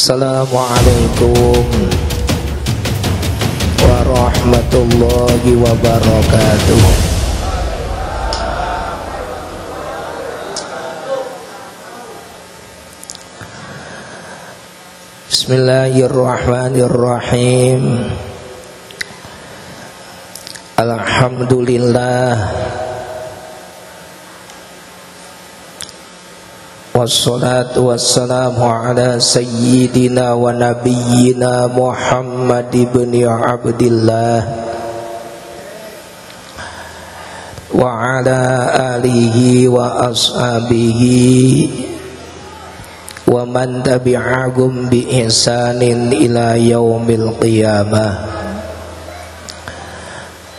Assalamualaikum warahmatullahi wabarakatuh. Bismillahirrahmanirrahim. Alhamdulillah, wassalatu wassalamu ala sayyidina wa nabiyyina Muhammad ibn Abdillah wa ala alihi wa ashabihi wa man tabi'ahum bi ihsanin ila yaumil qiyamah.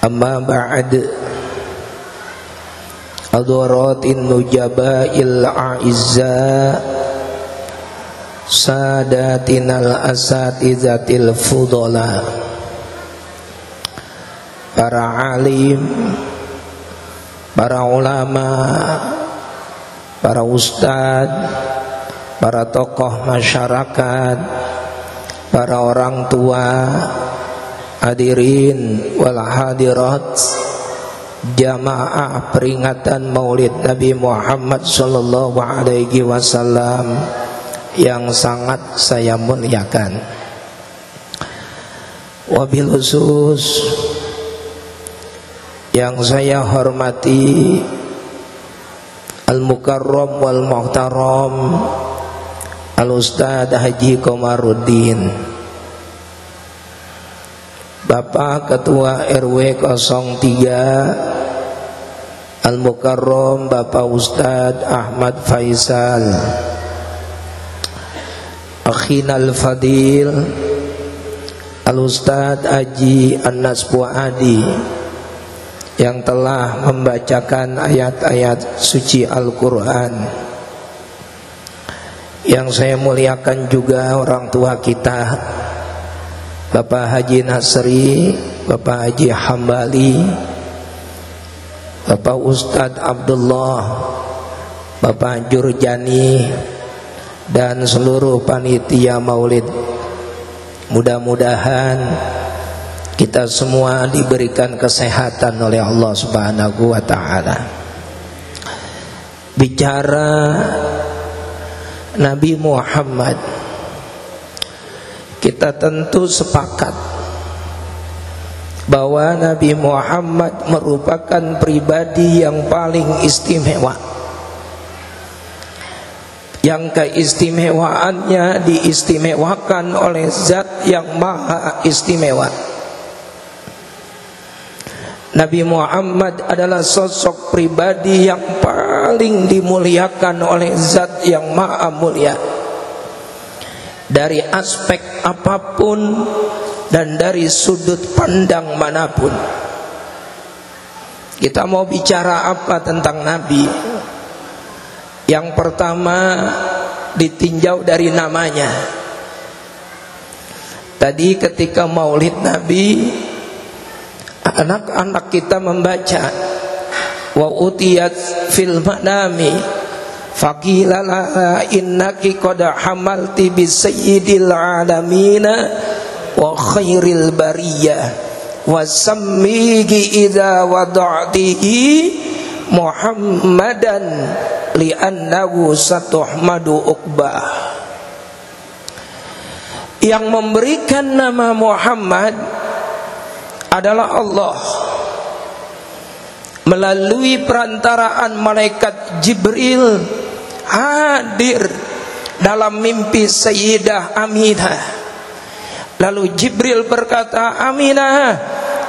Amma ba'd. Hadaratin nujabail a'izza, sadatinal asatizatil fudala, para alim, para ulama, para ustad, para tokoh masyarakat, para orang tua, hadirin wal hadirat, jamaah peringatan Maulid Nabi Muhammad sallallahu alaihi wasallam yang sangat saya muliakan. Wabil khusus yang saya hormati Al-Mukarram wal Muhtaram Al-Ustadz Haji Komaruddin, Bapak Ketua RW 03 Al-Mukarram Bapak Ustadz Ahmad Faisal, Akhinal Fadil Al-Ustadz Haji Anas Puadi yang telah membacakan ayat-ayat suci Al-Quran. Yang saya muliakan juga orang tua kita, Bapak Haji Nasri, Bapak Haji Hambali, Bapak Ustadz Abdullah, Bapak Jurjani, dan seluruh panitia maulid. Mudah-mudahan kita semua diberikan kesehatan oleh Allah Subhanahu wa ta'ala. Bicara Nabi Muhammad, kita tentu sepakat bahwa Nabi Muhammad merupakan pribadi yang paling istimewa, yang keistimewaannya diistimewakan oleh zat yang maha istimewa. Nabi Muhammad adalah sosok pribadi yang paling dimuliakan oleh zat yang maha mulia, dari aspek apapun dan dari sudut pandang manapun. Kita mau bicara apa tentang Nabi? Yang pertama ditinjau dari namanya. Tadi ketika maulid Nabi, anak-anak kita membaca wa utiyat fil manami faqila laha innaki qad hamalti bi sayyidil alamina wa khairil bariyah wa sammihi idza wada'tihi Muhammadan li'annahu satuhmadu uqbah. Yang memberikan nama Muhammad adalah Allah melalui perantaraan malaikat Jibril hadir dalam mimpi Sayyidah Aminah. Lalu Jibril berkata, Aminah,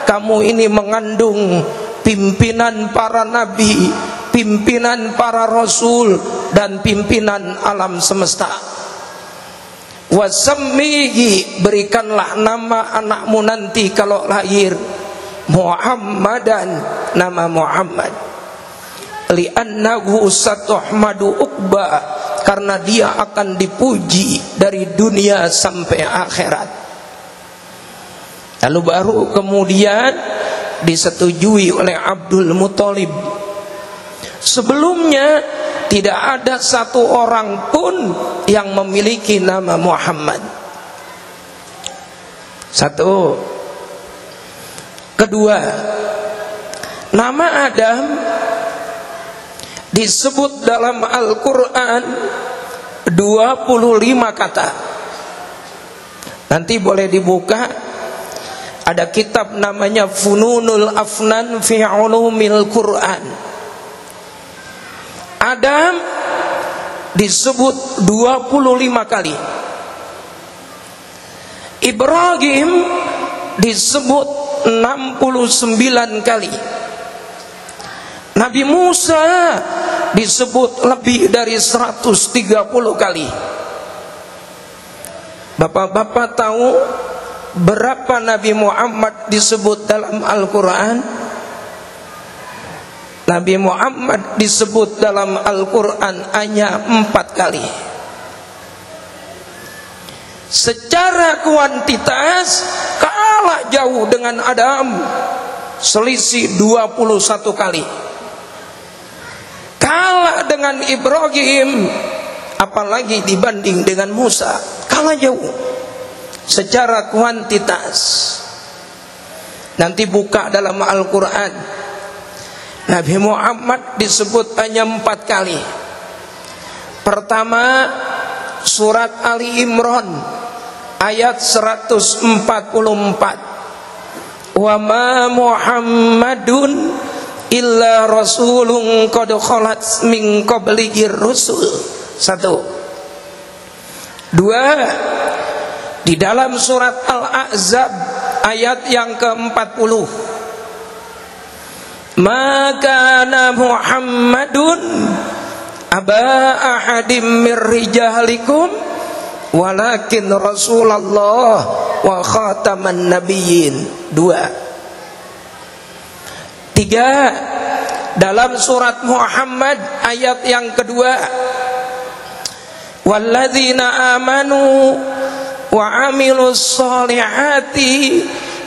kamu ini mengandung pimpinan para nabi, pimpinan para rasul, dan pimpinan alam semesta. Wasammihi, berikanlah nama anakmu nanti kalau lahir Muhammadan, nama Muhammad, li'annahu satuhmadu uqba, karena dia akan dipuji dari dunia sampai akhirat. Lalu baru kemudian disetujui oleh Abdul Muthalib. Sebelumnya tidak ada satu orang pun yang memiliki nama Muhammad. Satu. Kedua, nama Adam disebut dalam Al-Quran 25 kata. Nanti boleh dibuka, ada kitab namanya Fununul Afnan fi Ulumil Quran. Adam disebut 25 kali. Ibrahim disebut 69 kali. Nabi Musa disebut lebih dari 130 kali. Bapak-bapak tahu berapa Nabi Muhammad disebut dalam Al-Quran? Nabi Muhammad disebut dalam Al-Quran hanya 4 kali. Secara kuantitas kalah jauh dengan Adam, selisih 21 kali. Kalah dengan Ibrahim, apalagi dibanding dengan Musa, kalah jauh secara kuantitas. Nanti buka dalam Al-Quran, Nabi Muhammad disebut hanya 4 kali. Pertama, surat Ali Imran ayat 144. Wa ma Muhammadun illa rasulun qad khalat min qablihi rusul. 1. 2. Di dalam surat Al-Ahzab ayat yang ke-40. Ma kana Muhammadun aba ahadim mir rijalikum walakin Rasulullah wa khataman nabiyyin. 2. 3. Dalam surat Muhammad ayat yang kedua, walladzina amanu wa amilus solihati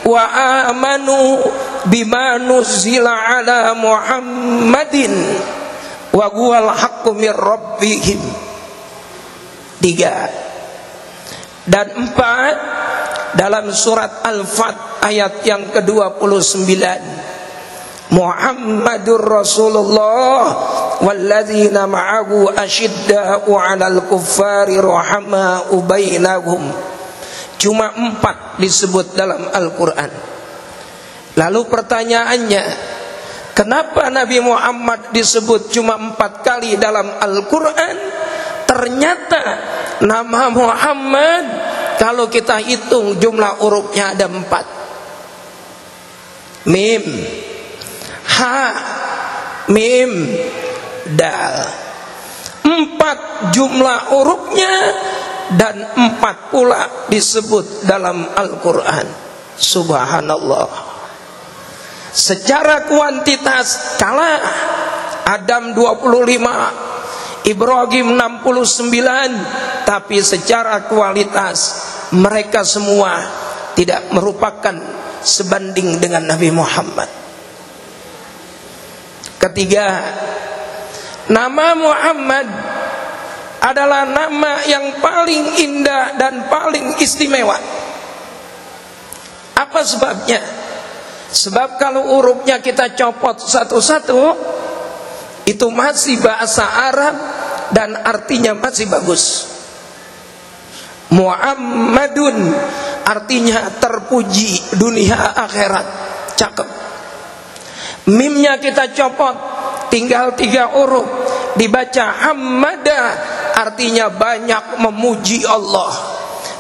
wa amanu bima nuzila ala Muhammadin wa huwal haqqu mir rabbihim. 3. Dan 4, dalam surat Al-Fat ayat yang ke-29, Muhammadur Rasulullah walladzina ma'ahu asyidda'u 'alal kuffari rahama'u bainahum. Cuma 4 disebut dalam Al-Quran. Lalu pertanyaannya, kenapa Nabi Muhammad disebut cuma 4 kali dalam Al-Quran? Ternyata nama Muhammad kalau kita hitung jumlah hurufnya ada 4. Mim, ha, mim, dal. 4 jumlah hurufnya dan 4 pula disebut dalam Al-Quran. Subhanallah. Secara kuantitas kalah Adam 25, Ibrahim 69, tapi secara kualitas mereka semua tidak merupakan sebanding dengan Nabi Muhammad. Ketiga, nama Muhammad adalah nama yang paling indah dan paling istimewa. Apa sebabnya? Sebab kalau hurufnya kita copot satu-satu, itu masih bahasa Arab dan artinya masih bagus. Muhammadun artinya terpuji dunia akhirat, cakep. Mimnya kita copot, tinggal 3 huruf, dibaca hammada, artinya banyak memuji Allah.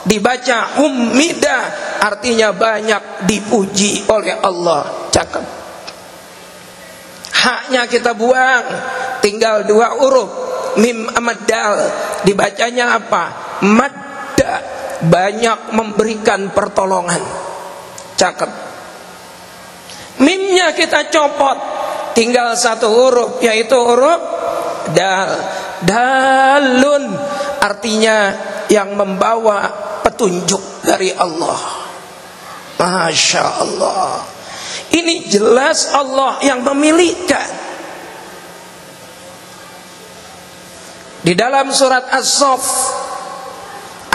Dibaca hummida, artinya banyak dipuji oleh Allah, cakep. Haknya kita buang, tinggal 2 huruf, mim amad dal, dibacanya apa? Madda, banyak memberikan pertolongan, cakep. Mimnya kita copot, tinggal 1 huruf, yaitu huruf dal. Dalun artinya yang membawa petunjuk dari Allah. Masya Allah. Ini jelas Allah yang memilihkan. Di dalam surat As-Saff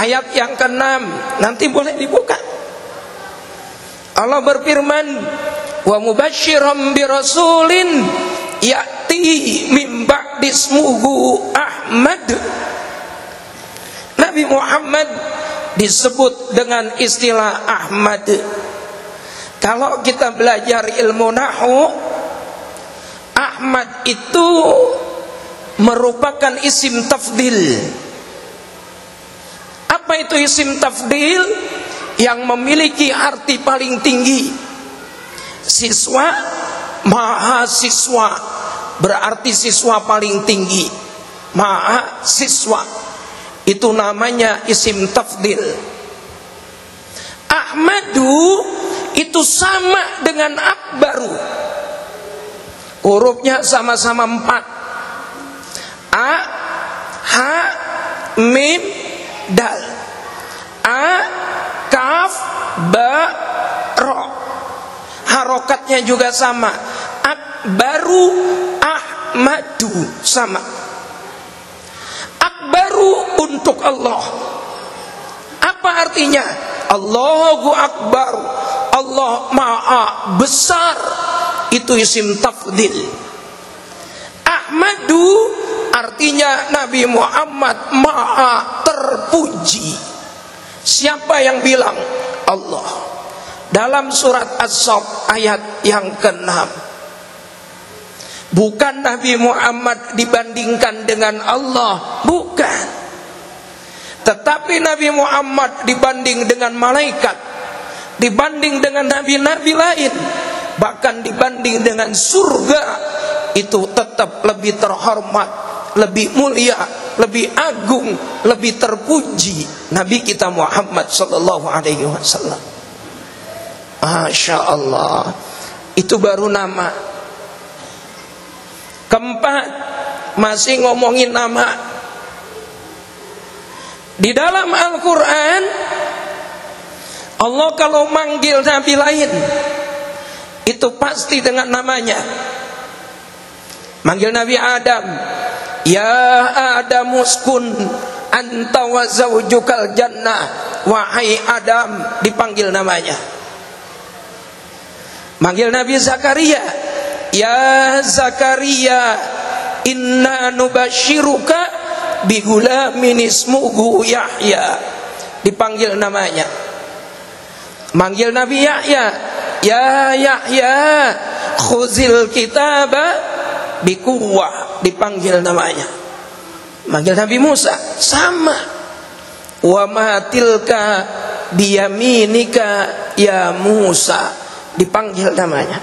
ayat yang ke-6, nanti boleh dibuka. Allah berfirman, wa mubasysyiran birasulin ya'ti min ba'di ismuhu Ahmad. Nabi Muhammad disebut dengan istilah Ahmad. Kalau kita belajar ilmu nahwu, Ahmad itu merupakan isim tafdil. Apa itu isim tafdil? Yang memiliki arti paling tinggi. Siswa, mahasiswa, berarti siswa paling tinggi. Mahasiswa, itu namanya isim tafdil. Ahmadu itu sama dengan akbaru. Hurufnya sama-sama 4. A, ha, mim, dal. A, kaf, ba, ro. Harokatnya juga sama. Akbaru, ahmadu, sama. Akbaru untuk Allah. Apa artinya? Allahu akbar, Allah maha besar. Itu isim tafdil. Ahmadu artinya Nabi Muhammad maha terpuji. Siapa yang bilang? Allah. Dalam surat As-Saff ayat yang ke-6. Bukan Nabi Muhammad dibandingkan dengan Allah, bukan. Tetapi Nabi Muhammad dibanding dengan malaikat, dibanding dengan nabi-nabi lain, bahkan dibanding dengan surga, itu tetap lebih terhormat, lebih mulia, lebih agung, lebih terpuji Nabi kita Muhammad sallallahu alaihi wasallam. Masya Allah. Itu baru nama. Keempat, masih ngomongin nama. Di dalam Al-Quran, Allah kalau manggil nabi lain, itu pasti dengan namanya. Manggil Nabi Adam, ya Adam uskun anta wa zawjukal jannah. Wahai Adam, dipanggil namanya. Manggil Nabi Zakaria, ya Zakaria, inna nubashiruka bigulamin ismuhu Yahya. Dipanggil namanya. Manggil Nabi Yahya, ya Yahya, khuzil kitaba bikuwah. Dipanggil namanya. Manggil Nabi Musa, sama. Wa ma tilka biyaminika ya Musa. Dipanggil namanya.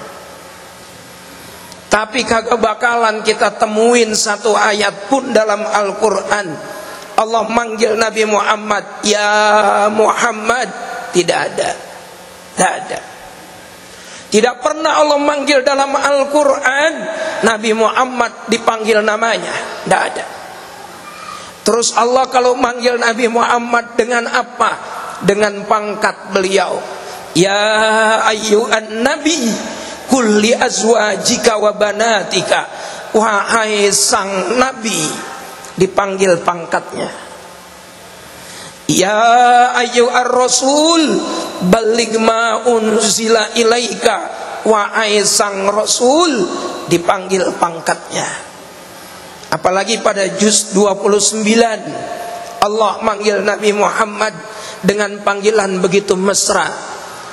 Tapi kagak bakalan kita temuin satu ayat pun dalam Al-Quran Allah manggil Nabi Muhammad, ya Muhammad. Tidak ada. Tidak ada. Tidak pernah Allah manggil dalam Al-Quran Nabi Muhammad dipanggil namanya. Tidak ada. Terus Allah kalau manggil Nabi Muhammad dengan apa? Dengan pangkat beliau. Ya ayyuhan nabi kulli azwajika wa banatika. Wahai sang nabi, dipanggil pangkatnya. Ya ayyuhar rasul balligh ma unzila ilaika. Wahai sang rasul, dipanggil pangkatnya. Apalagi pada juz 29 Allah manggil Nabi Muhammad dengan panggilan begitu mesra.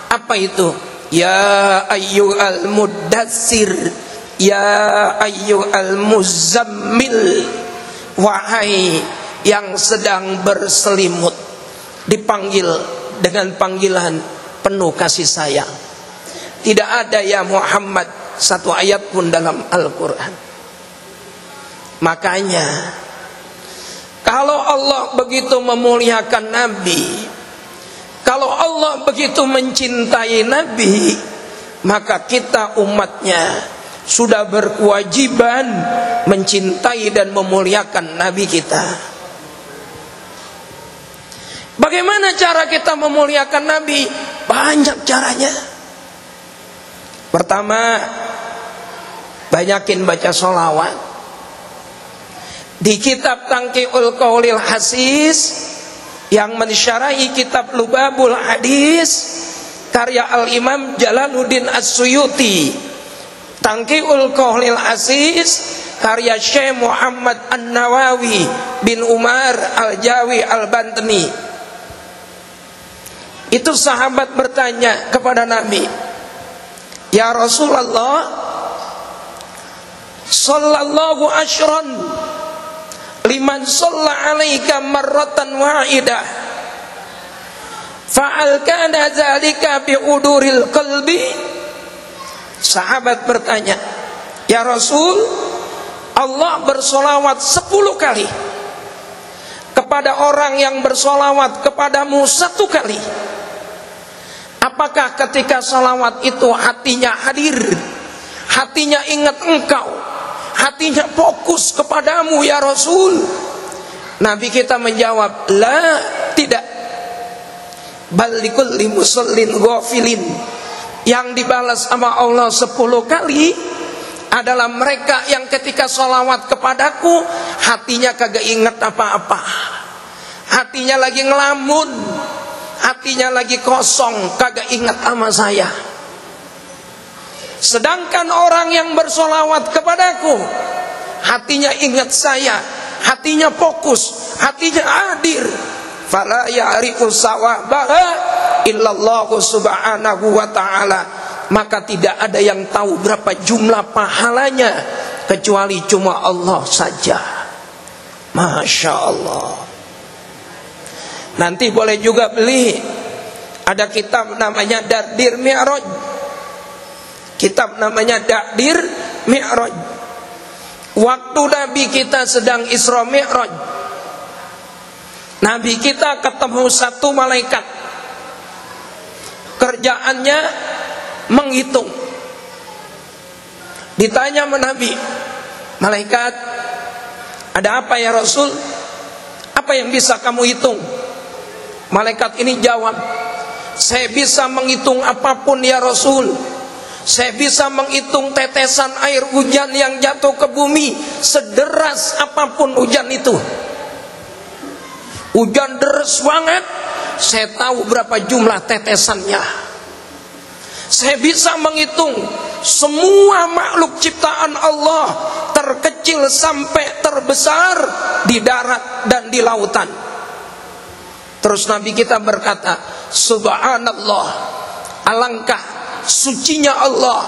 Apa itu? Ya ayyuhal muddatsir, ya ayyuhal muzammil. Wahai yang sedang berselimut, dipanggil dengan panggilan penuh kasih sayang. Tidak ada ya Muhammad satu ayat pun dalam Al-Quran. Makanya kalau Allah begitu memuliakan Nabi, kalau Allah begitu mencintai Nabi, maka kita umatnya sudah berkewajiban mencintai dan memuliakan Nabi kita. Bagaimana cara kita memuliakan Nabi? Banyak caranya. Pertama, banyakin baca sholawat. Di kitab Tangqiul Qaulil Hasis yang mensyarahi kitab Lubabul Hadis karya Al-Imam Jalaluddin As-Suyuti, Tangqiul Qaulil Hasis karya Syekh Muhammad An-Nawawi bin Umar Al-Jawi Al-Bantani. Itu sahabat bertanya kepada Nabi, "Ya Rasulullah, sallallahu asyran liman shalla alaika marratan wahidah, fa'al kana dzalika bi uduril qalbi?" Sahabat bertanya, "Ya Rasul, Allah bersolawat 10 kali kepada orang yang bersolawat kepadamu 1 kali. Apakah ketika solawat itu hatinya hadir, hatinya ingat engkau, hatinya fokus kepadamu ya Rasul?" Nabi kita menjawab, "La, tidak. Bal likulli musallin ghafilin." Yang dibalas sama Allah 10 kali adalah mereka yang ketika sholawat kepadaku hatinya kagak inget apa-apa, hatinya lagi ngelamun, hatinya lagi kosong, kagak inget sama saya. Sedangkan orang yang bersholawat kepadaku hatinya ingat saya, hatinya fokus, hatinya hadir. Fala ya'rifu sawabaha illallahu subhanahu wa ta'ala. Maka tidak ada yang tahu berapa jumlah pahalanya kecuali cuma Allah saja. Masya Allah. Nanti boleh juga beli, ada kitab namanya Dardir Mi'raj. Kitab namanya Dardir Mi'raj. Waktu Nabi kita sedang Isra Mi'raj, Nabi kita ketemu satu malaikat, kerjaannya menghitung. Ditanya sama Nabi, "Malaikat, ada apa ya Rasul? Apa yang bisa kamu hitung?" Malaikat ini jawab, "Saya bisa menghitung apapun ya Rasul. Saya bisa menghitung tetesan air hujan yang jatuh ke bumi, sederas apapun hujan itu. Hujan deras banget, saya tahu berapa jumlah tetesannya. Saya bisa menghitung semua makhluk ciptaan Allah, terkecil sampai terbesar di darat dan di lautan." Terus Nabi kita berkata, "Subhanallah, alangkah sucinya Allah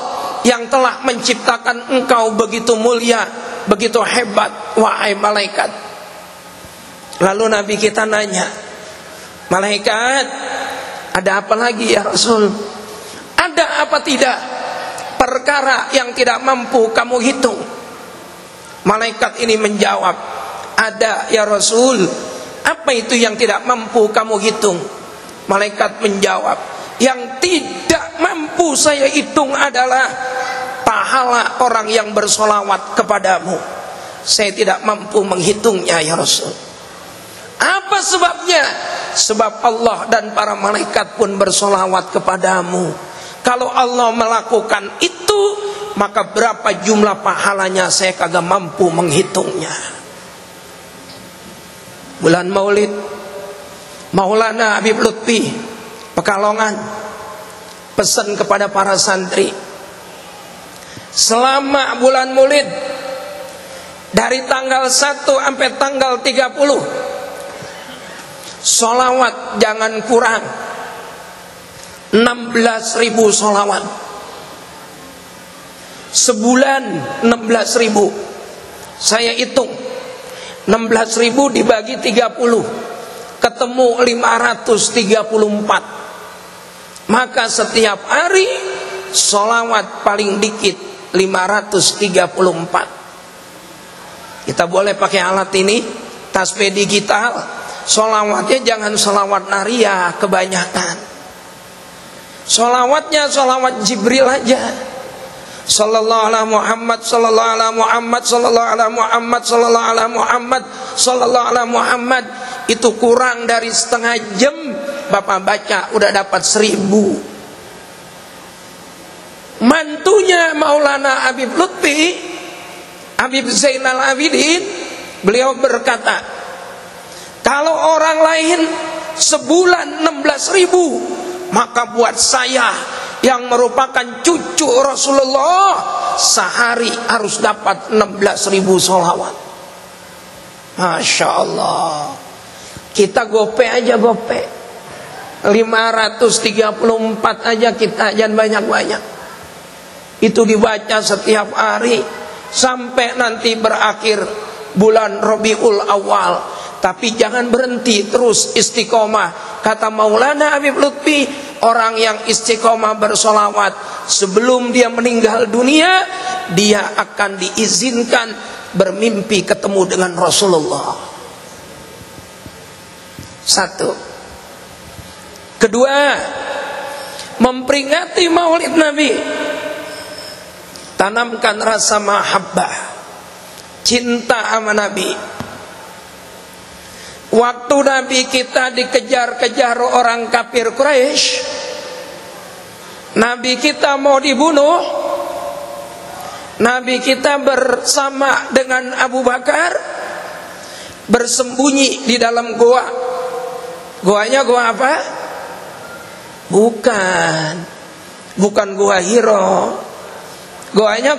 yang telah menciptakan engkau begitu mulia, begitu hebat, wahai malaikat." Lalu Nabi kita nanya, "Malaikat, ada apa lagi ya Rasul? Ada apa tidak perkara yang tidak mampu kamu hitung?" Malaikat ini menjawab, "Ada ya Rasul." "Apa itu yang tidak mampu kamu hitung?" Malaikat menjawab, "Yang tidak mampu saya hitung adalah pahala orang yang bersolawat kepadamu. Saya tidak mampu menghitungnya ya Rasul." "Apa sebabnya?" "Sebab Allah dan para malaikat pun bersolawat kepadamu. Kalau Allah melakukan itu, maka berapa jumlah pahalanya saya kagak mampu menghitungnya." Bulan Maulid, Maulana Habib Lutfi Pekalongan pesan kepada para santri, selama bulan Maulid dari tanggal 1 sampai tanggal 30, sholawat jangan kurang 16.000 sholawat. Sebulan 16.000. Saya hitung 16.000 dibagi 30, ketemu 534. Maka setiap hari sholawat paling dikit 534. Kita boleh pakai alat ini, tasbih digital. Sholawatnya jangan sholawat naria kebanyakan. Sholawatnya sholawat Jibril aja. Sallallahu ala Muhammad, sallallahu ala Muhammad, sallallahu ala Muhammad, sallallahu ala Muhammad, sallallahu ala Muhammad. Itu kurang dari setengah jam Bapak baca udah dapat 1000. Mantunya Maulana Habib Lutfi, Habib Zainal Abidin, Beliau berkata, kalau orang lain sebulan 16.000, maka buat saya yang merupakan cucu Rasulullah sehari harus dapat 16.000 sholawat. Masya Allah. Kita gope aja, gope 534 aja kita, jangan banyak-banyak. Itu dibaca setiap hari sampai nanti berakhir bulan Rabiul Awal. Tapi jangan berhenti, terus istiqomah. Kata Maulana Habib Lutfi, orang yang istiqomah bersolawat sebelum dia meninggal dunia, dia akan diizinkan bermimpi ketemu dengan Rasulullah. Satu. Kedua, memperingati Maulid Nabi. Tanamkan rasa mahabbah, cinta sama Nabi. Waktu Nabi kita dikejar-kejar orang kafir Quraisy, Nabi kita mau dibunuh, Nabi kita bersama dengan Abu Bakar bersembunyi di dalam goa. Goanya goa apa? Bukan goa Hiro. Goanya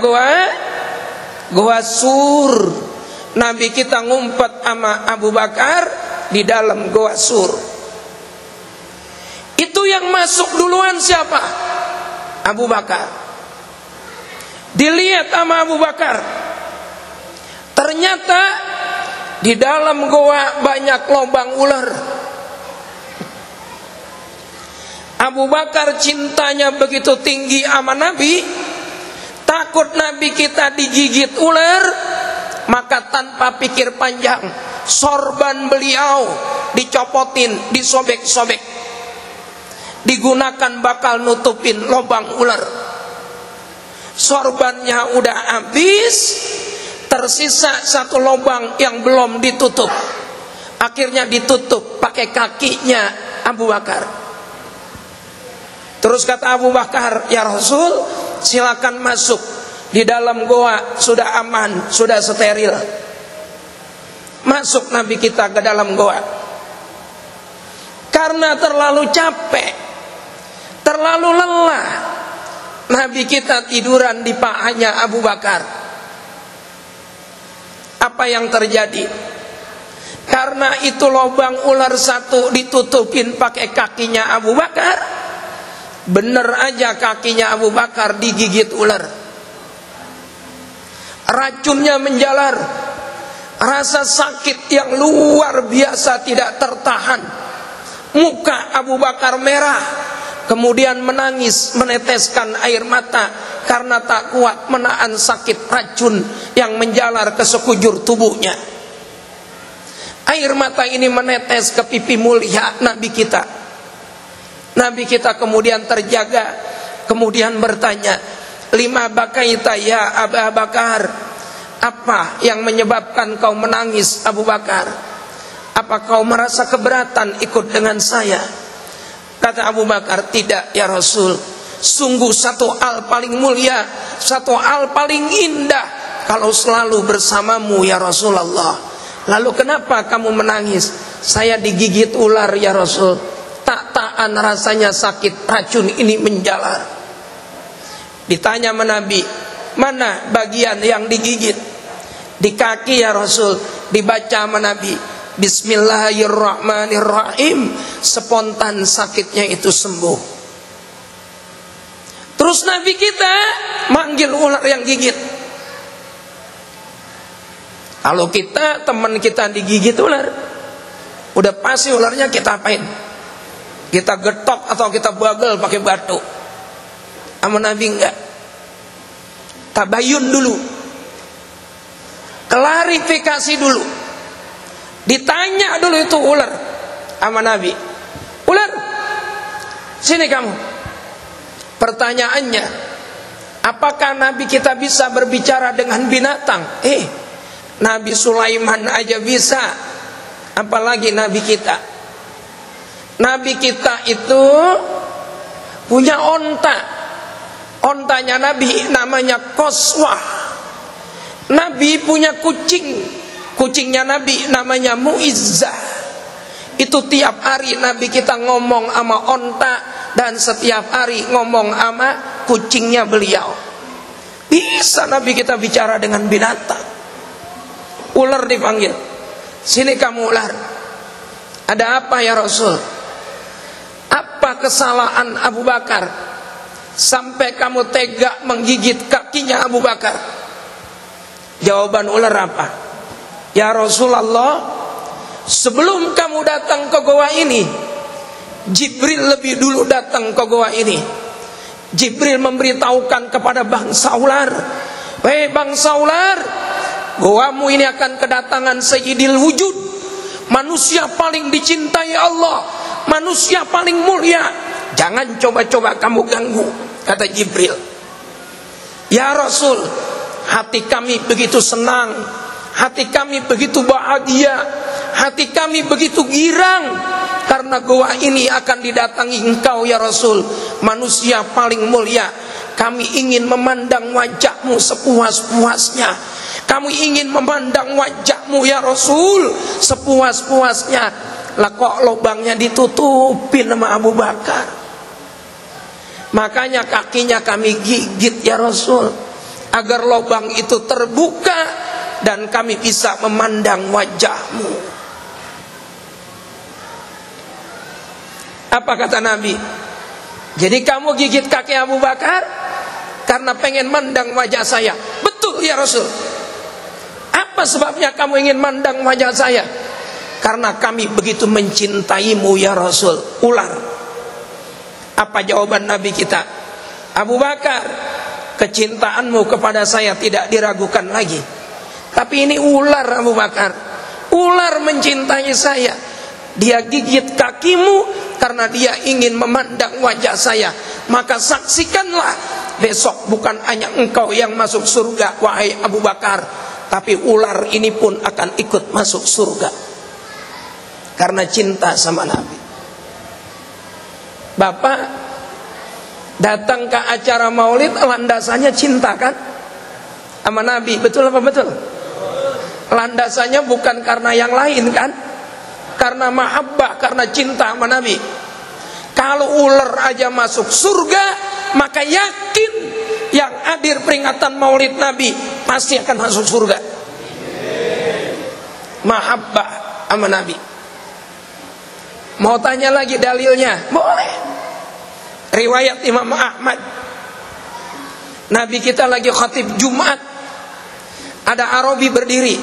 goa Sur. Nabi kita ngumpet sama Abu Bakar di dalam goa Sur. Itu yang masuk duluan siapa? Abu Bakar. Dilihat sama Abu Bakar, ternyata di dalam goa banyak lubang ular. Abu Bakar cintanya begitu tinggi sama Nabi, takut Nabi kita digigit ular, maka tanpa pikir panjang, sorban beliau dicopotin, disobek-sobek, digunakan bakal nutupin lubang ular. Sorbannya udah habis, tersisa satu lubang yang belum ditutup. Akhirnya ditutup pakai kakinya Abu Bakar. Terus kata Abu Bakar, ya Rasul, silakan masuk. Di dalam goa sudah aman, sudah steril. Masuk Nabi kita ke dalam goa. Karena terlalu capek, terlalu lelah, Nabi kita tiduran di pahanya Abu Bakar. Apa yang terjadi? Karena itu lubang ular satu ditutupin pakai kakinya Abu Bakar, bener aja kakinya Abu Bakar digigit ular. Racunnya menjalar, rasa sakit yang luar biasa tidak tertahan. Muka Abu Bakar merah, kemudian menangis, meneteskan air mata karena tak kuat menahan sakit racun yang menjalar ke sekujur tubuhnya. Air mata ini menetes ke pipi mulia Nabi kita. Nabi kita kemudian terjaga, kemudian bertanya, lima bakaita ya Abu Bakar, apa yang menyebabkan kau menangis Abu Bakar? Apa kau merasa keberatan ikut dengan saya? Kata Abu Bakar, tidak ya Rasul, sungguh satu hal paling mulia, satu hal paling indah kalau selalu bersamamu ya Rasulullah. Lalu kenapa kamu menangis? Saya digigit ular ya Rasul, tak tahan rasanya sakit racun ini menjalar. Ditanya sama Nabi, mana bagian yang digigit? Di kaki ya Rasul. Dibaca sama Nabi, Bismillahirrahmanirrahim. Spontan sakitnya itu sembuh. Terus Nabi kita manggil ular yang gigit. Kalau kita, teman kita digigit ular, udah pasti ularnya kita apain? Kita getok atau kita bagel pakai batu. Sama Nabi enggak. Tabayun dulu, klarifikasi dulu, ditanya dulu itu ular sama Nabi. Ular, sini kamu. Pertanyaannya, apakah Nabi kita bisa berbicara dengan binatang? Nabi Sulaiman aja bisa, apalagi Nabi kita. Nabi kita itu punya onta. Ontanya Nabi namanya Qaswah. Nabi punya kucing Kucingnya Nabi namanya Muizzah. Itu tiap hari Nabi kita ngomong sama onta, dan setiap hari ngomong sama kucingnya beliau. Bisa Nabi kita bicara dengan binatang. Ular dipanggil, sini kamu ular. Ada apa ya Rasul? Apa kesalahan Abu Bakar sampai kamu tega menggigit kakinya Abu Bakar? Jawaban ular apa? Ya Rasulullah, sebelum kamu datang ke goa ini, Jibril lebih dulu datang ke goa ini. Jibril memberitahukan kepada bangsa ular, "Hei bangsa ular, goamu ini akan kedatangan Sayyidil Wujud, manusia paling dicintai Allah, manusia paling mulia. Jangan coba-coba kamu ganggu," kata Jibril. Ya Rasul, hati kami begitu senang, hati kami begitu bahagia, hati kami begitu girang, karena goa ini akan didatangi engkau ya Rasul, manusia paling mulia. Kami ingin memandang wajahmu sepuas-puasnya. Kami ingin memandang wajahmu ya Rasul sepuas-puasnya. Lah kok lubangnya ditutupin sama Abu Bakar? Makanya kakinya kami gigit ya Rasul, agar lubang itu terbuka dan kami bisa memandang wajahmu. Apa kata Nabi? Jadi kamu gigit kaki Abu Bakar karena pengen mandang wajah saya? Betul ya Rasul. Apa sebabnya kamu ingin mandang wajah saya? Karena kami begitu mencintaimu ya Rasul. Ular. Apa jawaban Nabi kita? Abu Bakar, kecintaanmu kepada saya tidak diragukan lagi. Tapi ini ular Abu Bakar. Ular mencintai saya. Dia gigit kakimu karena dia ingin memandang wajah saya. Maka saksikanlah, besok bukan hanya engkau yang masuk surga wahai Abu Bakar, tapi ular ini pun akan ikut masuk surga. Karena cinta sama Nabi. Bapak datang ke acara maulid, landasannya cinta kan? Sama Nabi, betul apa betul? Landasannya bukan karena yang lain kan? Karena mahabbah, karena cinta sama Nabi. Kalau ular aja masuk surga, maka yakin yang hadir peringatan maulid Nabi pasti akan masuk surga. Mahabbah sama Nabi. Mau tanya lagi dalilnya? Boleh. Riwayat Imam Ahmad. Nabi kita lagi khatib Jumat, ada Arabi berdiri.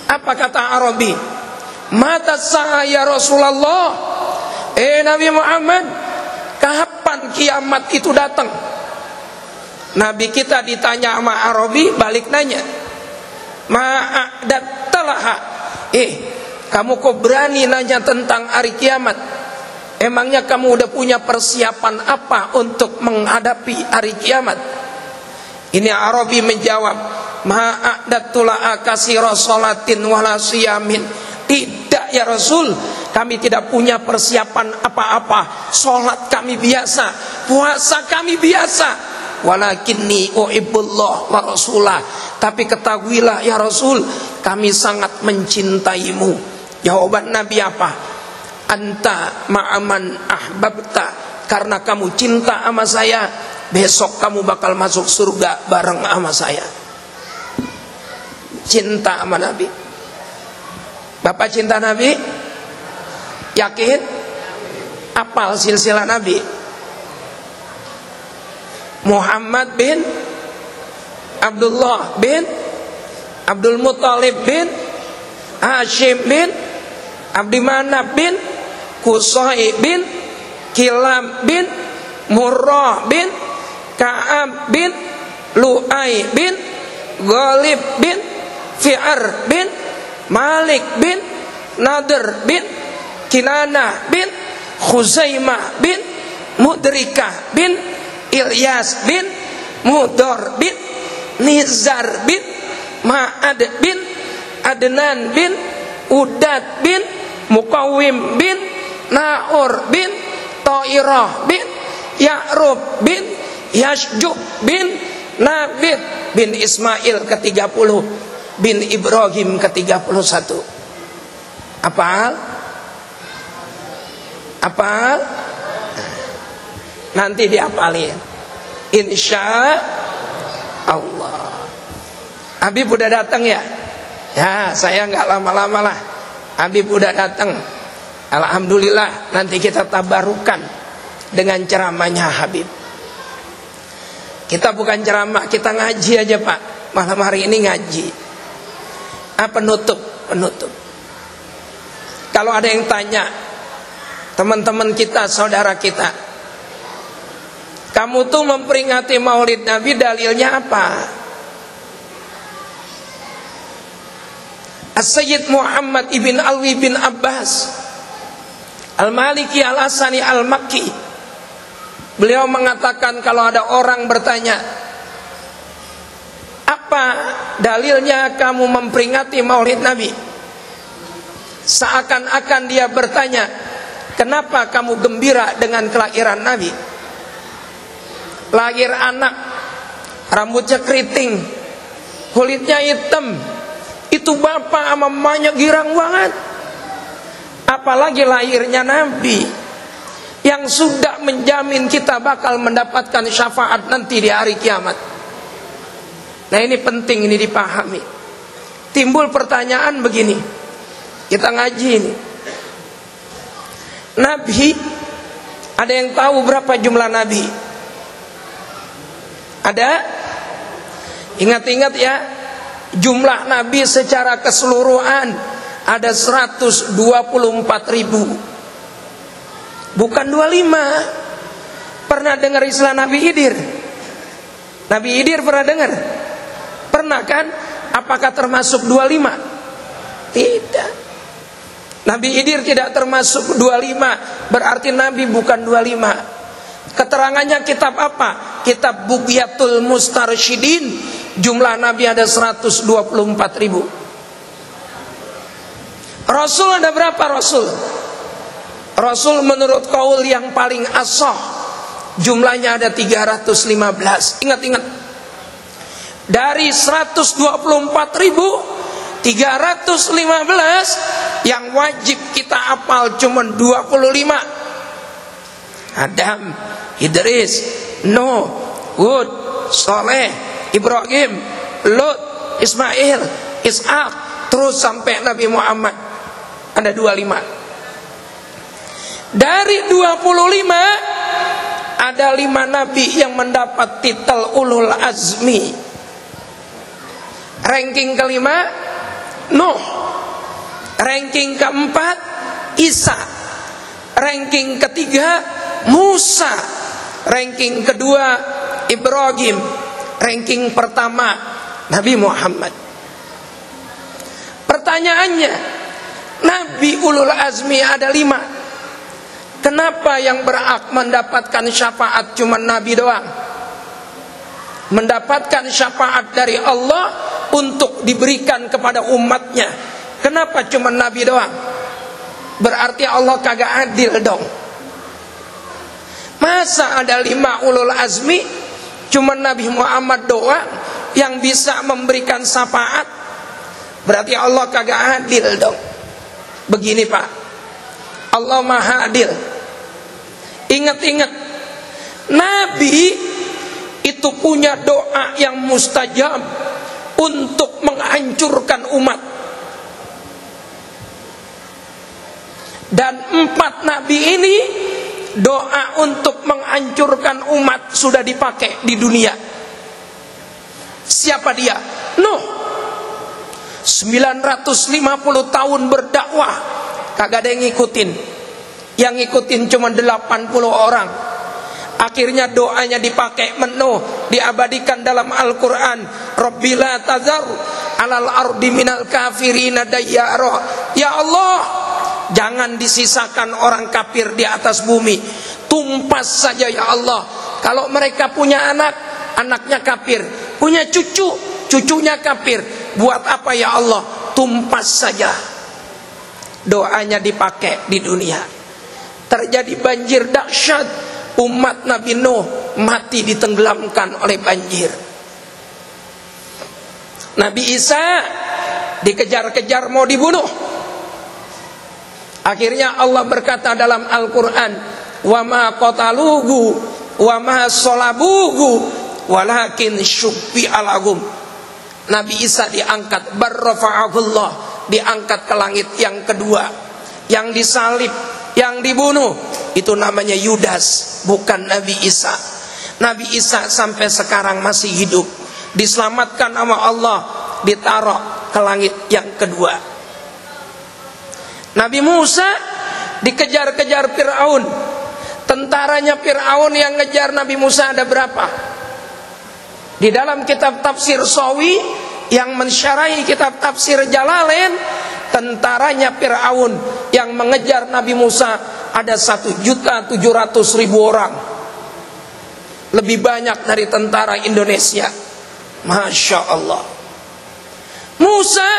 Apa kata Arabi? Mata saya Rasulullah. Nabi Muhammad, kapan kiamat itu datang? Nabi kita ditanya sama Arabi, balik nanya, ma'adattalaha. Kamu kok berani nanya tentang hari kiamat? Emangnya kamu udah punya persiapan apa untuk menghadapi hari kiamat? Ini Arabi menjawab, ma'adattulaha kasira salatin wala siyamin. Tidak ya Rasul, kami tidak punya persiapan apa-apa. Sholat kami biasa, puasa kami biasa. Walakinni uhibbullah wa rasulah. Tapi ketahuilah ya Rasul, kami sangat mencintaimu. Jawaban Nabi apa? Anta ma'aman ahbabta. Karena kamu cinta sama saya, besok kamu bakal masuk surga bareng sama saya. Cinta sama Nabi. Bapak cinta Nabi? Yakin? Apal silsilah Nabi? Muhammad bin Abdullah bin Abdul Muttalib bin Hashim bin Abdi Manaf bin Qusay bin Kilab bin Murrah bin Ka'ab bin Lu'ay bin Ghalib bin Fi'ar bin Malik bin Nadir bin Kinana bin Khuzaimah bin Mudrikah bin Ilyas bin Mudor bin Nizar bin Ma'ad bin Adnan bin Udad bin Muqawim bin Na'ur bin Ta'irah bin Ya'rub bin Yashjub bin Nabit bin Ismail ke-30 bin Ibrahim ke-31. Apal? Apal? Nanti diapalin. Insya Allah. Habib udah datang ya? Ya, saya nggak lama-lama lah. Habib udah datang. Alhamdulillah, nanti kita tabarukan dengan ceramahnya Habib. Kita bukan ceramah, kita ngaji aja Pak. Malam hari ini ngaji. Penutup. Kalau ada yang tanya, teman-teman kita, saudara kita, kamu tuh memperingati Maulid Nabi dalilnya apa? As-Sayyid Muhammad ibn Alwi bin Abbas Al-Maliki Al-Asani Al-Makki, beliau mengatakan kalau ada orang bertanya, apa dalilnya kamu memperingati Maulid Nabi? Seakan-akan dia bertanya, kenapa kamu gembira dengan kelahiran Nabi? Lahir anak, rambutnya keriting, kulitnya hitam, itu bapak sama mamanya girang banget. Apalagi lahirnya Nabi yang sudah menjamin kita bakal mendapatkan syafaat nanti di hari kiamat. Nah ini penting, ini dipahami. Timbul pertanyaan begini, kita ngaji ini, Nabi, ada yang tahu berapa jumlah Nabi? Ada? Ingat-ingat ya, jumlah Nabi secara keseluruhan ada 124.000. Bukan 25. Pernah dengar istilah Nabi Khidir? Nabi Khidir pernah dengar? Pernah kan? Apakah termasuk 25? Tidak. Nabi Khidir tidak termasuk 25. Berarti Nabi bukan 25. Keterangannya kitab apa? Kitab Bughyatul Mustarsyidin. Jumlah Nabi ada 124.000. Rasul ada berapa Rasul? Rasul menurut qaul yang paling ashah jumlahnya ada 315. Ingat-ingat, dari 124.315 yang wajib kita hafal cuma 25. Adam, Idris, Nuh, Hud, Saleh, Ibrahim, Lut, Ismail, Ishak, terus sampai Nabi Muhammad. Ada 25. Dari 25 ada 5 nabi yang mendapat titel ulul azmi. Ranking kelima Nuh, ranking keempat Isa, ranking ketiga Musa, ranking kedua Ibrahim, ranking pertama Nabi Muhammad. Pertanyaannya, Nabi ulul azmi ada 5. Kenapa yang berhak mendapatkan syafaat cuma Nabi doang? Mendapatkan syafaat dari Allah untuk diberikan kepada umatnya. Kenapa cuma Nabi doang? Berarti Allah kagak adil dong. Masa ada 5 ulul azmi, cuma Nabi Muhammad doang yang bisa memberikan syafaat? Berarti Allah kagak adil dong. Begini Pak, Allah maha adil. Ingat-ingat, Nabi itu punya doa yang mustajab untuk menghancurkan umat. Dan 4 Nabi ini doa untuk menghancurkan umat sudah dipakai di dunia. Siapa dia? Nuh. 950 tahun berdakwah, kagak ada yang ngikutin. Yang ngikutin cuma 80 orang. Akhirnya doanya dipakai Nuh, diabadikan dalam Al-Quran. Rabbi la tazar alal ardi minal kafirina dayyara. Ya Allah, jangan disisakan orang kafir di atas bumi. Tumpas saja ya Allah. Kalau mereka punya anak, anaknya kafir. Punya cucu, cucunya kafir. Buat apa ya Allah? Tumpas saja. Doanya dipakai di dunia. Terjadi banjir dahsyat. Umat Nabi Nuh mati ditenggelamkan oleh banjir. Nabi Isa dikejar-kejar mau dibunuh. Akhirnya Allah berkata dalam Al-Qur'an, "Wa ma qataluhu wa ma salabuhu walakin syubbiha lahum." Nabi Isa diangkat, barrafa'ahullah, diangkat ke langit yang kedua. Yang disalib, yang dibunuh, itu namanya Yudas, bukan Nabi Isa. Nabi Isa sampai sekarang masih hidup, diselamatkan sama Allah, ditaruh ke langit yang kedua. Nabi Musa dikejar-kejar Fir'aun. Tentaranya Fir'aun yang ngejar Nabi Musa ada berapa? Di dalam kitab tafsir Sawi yang mensyarahi kitab tafsir Jalalain, tentaranya Fir'aun yang mengejar Nabi Musa ada 1.700.000 orang. Lebih banyak dari tentara Indonesia. Masya Allah. Musa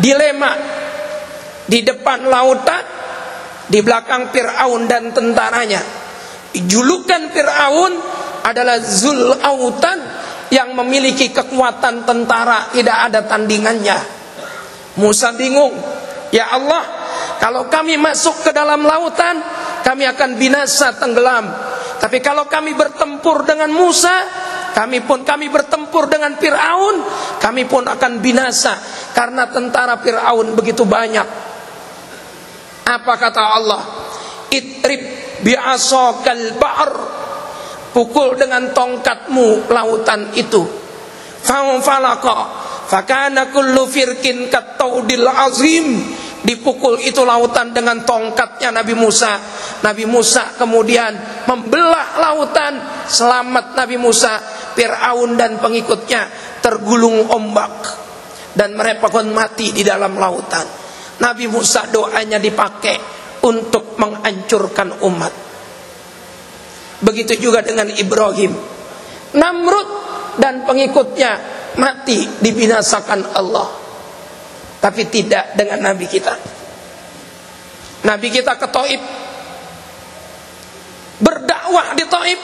dilema di depan lautan, di belakang Fir'aun dan tentaranya. Julukan Fir'aun adalah Zul Autan, yang memiliki kekuatan tentara tidak ada tandingannya. Musa bingung, ya Allah, kalau kami masuk ke dalam lautan, kami akan binasa tenggelam. Tapi kalau kami bertempur dengan Musa, kami bertempur dengan Fir'aun, kami pun akan binasa, karena tentara Fir'aun begitu banyak. Apa kata Allah? Idrib bi'asakal ba'r, pukul dengan tongkatmu lautan itu. Fa'falaqa fakana kullu firqin kattaudil azim. Dipukul itu lautan dengan tongkatnya Nabi Musa. Nabi Musa kemudian membelah lautan. Selamat Nabi Musa. Fir'aun dan pengikutnya tergulung ombak, dan mereka pun mati di dalam lautan. Nabi Musa doanya dipakai untuk menghancurkan umat. Begitu juga dengan Ibrahim. Namrud dan pengikutnya mati dibinasakan Allah. Tapi tidak dengan Nabi kita. Nabi kita ke Taif, berdakwah di Taif.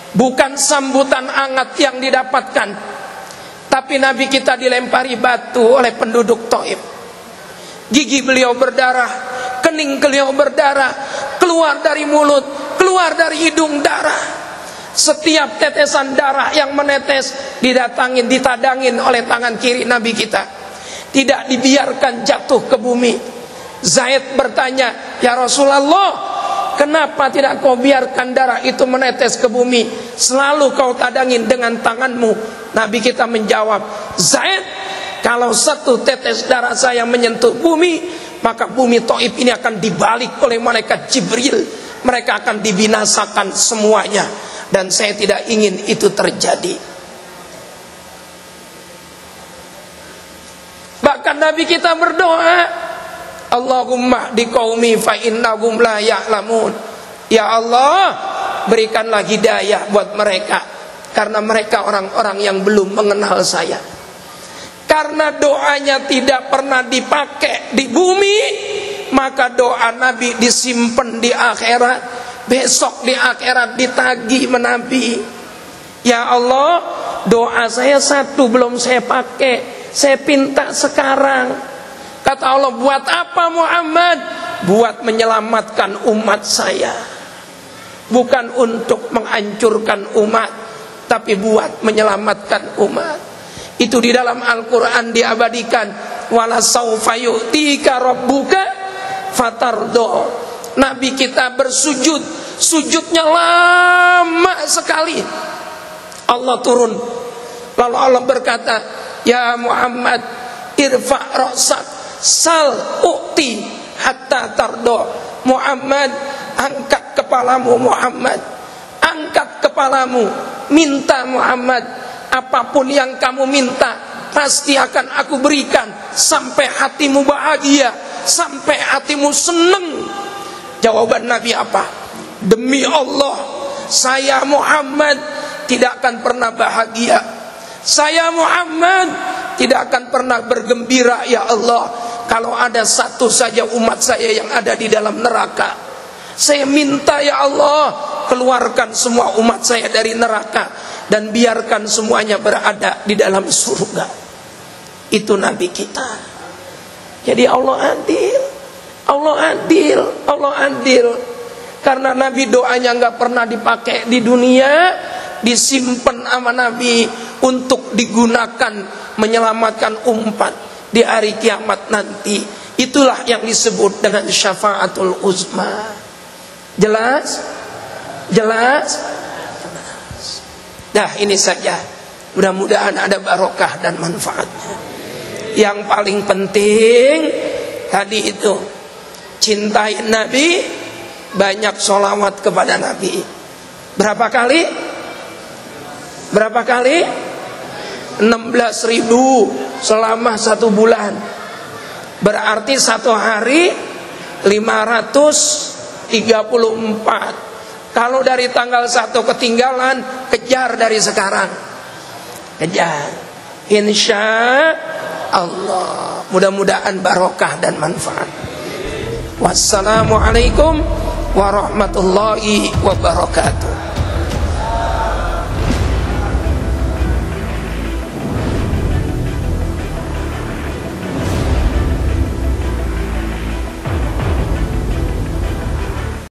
Bukan sambutan hangat yang didapatkan, tapi Nabi kita dilempari batu oleh penduduk Taif. Gigi beliau berdarah, kening beliau berdarah, keluar dari mulut, keluar dari hidung darah. Setiap tetesan darah yang menetes ditadangin oleh tangan kiri Nabi kita. Tidak dibiarkan jatuh ke bumi. Zaid bertanya, "Ya Rasulullah, kenapa tidak kau biarkan darah itu menetes ke bumi? Selalu kau tadangin dengan tanganmu." Nabi kita menjawab, "Zaid, kalau satu tetes darah saya menyentuh bumi, maka bumi Taif ini akan dibalik oleh malaikat Jibril. Mereka akan dibinasakan semuanya. Dan saya tidak ingin itu terjadi." Bahkan Nabi kita berdoa, "Allahumma di qaumi fa innahum la ya'lamun." Ya Allah, berikanlah hidayah buat mereka, karena mereka orang-orang yang belum mengenal saya. Karena doanya tidak pernah dipakai di bumi, maka doa Nabi disimpan di akhirat. Besok di akhirat ditagih menabi. Ya Allah, doa saya satu belum saya pakai, saya pinta sekarang. Kata Allah, buat apa Muhammad? Buat menyelamatkan umat saya. Bukan untuk menghancurkan umat, tapi buat menyelamatkan umat. Itu di dalam Al-Quran diabadikan. Wala sawfa yu'tika rabbuka fatardo. Nabi kita bersujud, sujudnya lama sekali. Allah turun, lalu Allah berkata, "Ya Muhammad, irfa' ra'sak, sal u'ti hatta tardo." Muhammad, angkat kepalamu. Muhammad, angkat kepalamu, minta. Muhammad, apapun yang kamu minta pasti akan aku berikan, sampai hatimu bahagia, sampai hatimu senang. Jawaban Nabi apa? Demi Allah, saya Muhammad tidak akan pernah bahagia. Saya Muhammad tidak akan pernah bergembira, ya Allah, kalau ada satu saja umat saya yang ada di dalam neraka. Saya minta, ya Allah, keluarkan semua umat saya dari neraka dan biarkan semuanya berada di dalam surga. Itu Nabi kita. Jadi Allah adil. Allah adil. Allah adil. Karena Nabi doanya nggak pernah dipakai di dunia, disimpan sama Nabi untuk digunakan menyelamatkan umat di hari kiamat nanti. Itulah yang disebut dengan syafaatul uzma. Jelas? Jelas? Nah, ini saja. Mudah-mudahan ada barokah dan manfaatnya. Yang paling penting tadi itu, cintai Nabi, banyak sholawat kepada Nabi. Berapa kali? Berapa kali? 16.000 selama 1 bulan. Berarti 1 hari 534. Kalau dari tanggal 1 ketinggalan, kejar dari sekarang. Kejar. Insya Allah. Mudah-mudahan barokah dan manfaat. Wassalamualaikum warahmatullahi wabarakatuh.